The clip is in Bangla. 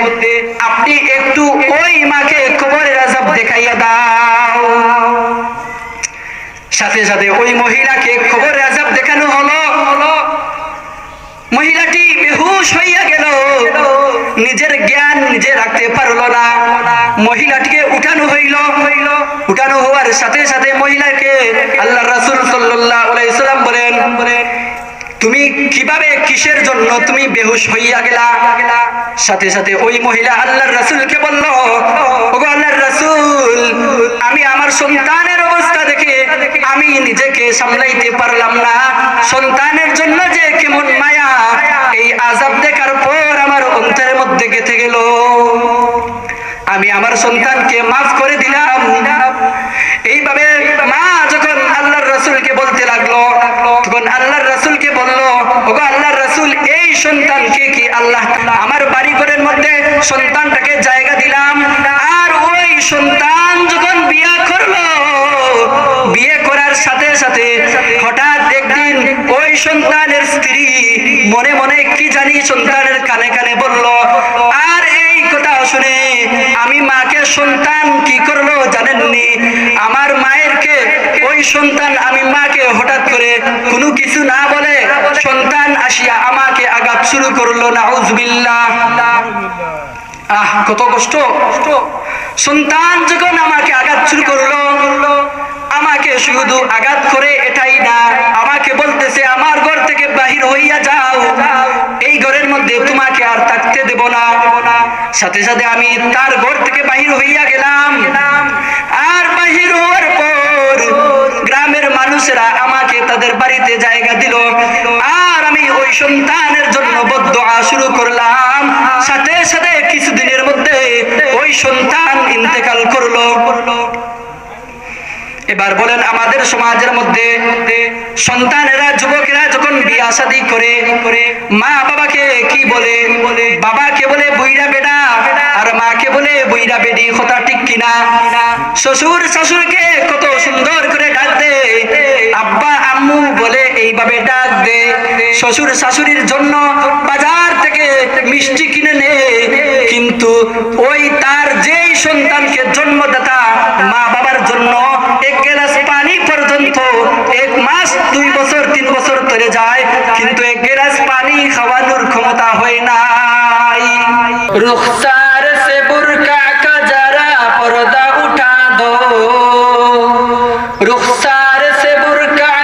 মধ্যে আপনি একটু ওই মাকে কবরের আযাব দেখাইয়া দাও। সাথে সাথে ওই মহিলাকে কবরের আযাব দেখানো হলো। মহিলাটি বেহুশ হইয়া গেল, নিজের জ্ঞান নিজে রাখতে পারলো না। মহিলাটিকে উঠানো হইল। উঠানো হওয়ার সাথে সাথে মহিলাকে আল্লাহর রাসূল সাল্লাল্লাহু আলাইহি সাল্লাম বলেন, তুমি কিভাবে কিসের জন্য তুমি বেহুশ হইয়া গেলা? সাথে সাথে ওই মহিলা আল্লাহর রাসূলকে বলল, ওগো আল্লাহর রাসূল, আমি আমার সন্তানের অবস্থা দেখে আমি নিজেকে সামলাইতে পারলাম না। সন্তানের জন্য যে কেমন মায়া, এই আযাব দেখার পর আমার অন্তরের মধ্যে গেঁথে গেল। আমি আমার সন্তানকে মাফ করে দিলাম। এইভাবে মা যখন আল্লাহর রাসূলকে বলতে লাগলো, তখন আল্লাহর রাসূলকে বলল, ওগো আল্লাহর রাসূল, এই সন্তানকে কি আল্লাহ আমার বাড়ি ঘরের মধ্যে সন্তানটাকে জায়গা দিলাম, আর ওই সন্তান যখন বিয়ে করলো, বিয়ে করার সাথে সাথে হঠাৎ একদিন ওই সন্তানের স্ত্রী মনে মনে কি জানি সন্তানের কানে কানে বলল। আর এই কথা শুনে আমি মাকে সন্তান কি করলো জানেননি? আমার মায়েরকে ওই সন্তান, আমি মাকে হঠাৎ করে কোনো কিছু না বলে সন্তান আসিয়া আমাকে আঘাত শুরু করলো। নাউযুবিল্লাহ। কত কষ্ট! সন্তান যখন আমাকে আঘাত শুরু করলো, আমাকে শুধু আঘাত করে এটাই না, আমাকে বলতেছে আমার ঘর থেকে বাহির হইয়া যাও, এই ঘরের মধ্যে তোমাকে আর থাকতে দেব না। সাথে সাথে আমি তার ঘর থেকে বাহির হইয়া গেলাম। আর বাহির হওয়ার পর গ্রামের মানুষেরা আমাকে তাদের বাড়িতে জায়গা দিল। আর আমি ওই সন্তানের জন্য বদদুআ শুরু করলাম। সাথে সাথে কিছুদিনের মধ্যে ওই সন্তান ইন্তেকাল করলো। এবার বলেন, আমাদের সমাজের মধ্যে সন্তানেরা, যুবকেরা যখন বিয়া শাদী করে মা বাবাকে কি বলে? বাবাকে বলে বুইড়া বেডা, আর মাকে বলে বুইড়া বেডি। কথা ঠিক কিনা? শ্বশুর শাশুড়িকে কত সুন্দর করে ডাক দে, আব্বা আম্মু বলে এইভাবে ডাক দে। শ্বশুর শাশুড়ির জন্য বাজার থেকে মিষ্টি কিনে নে, কিন্তু ওই তার যেই সন্তানকে জন্মদাতা মা বাবার জন্য এক গ্লাস পানি পর্যন্ত 1 মাস 2 বছর 3 বছর ধরে যায়, কিন্তু এক গ্লাস পানি খাওয়ানোর ক্ষমতা হয় নাই। রুখসা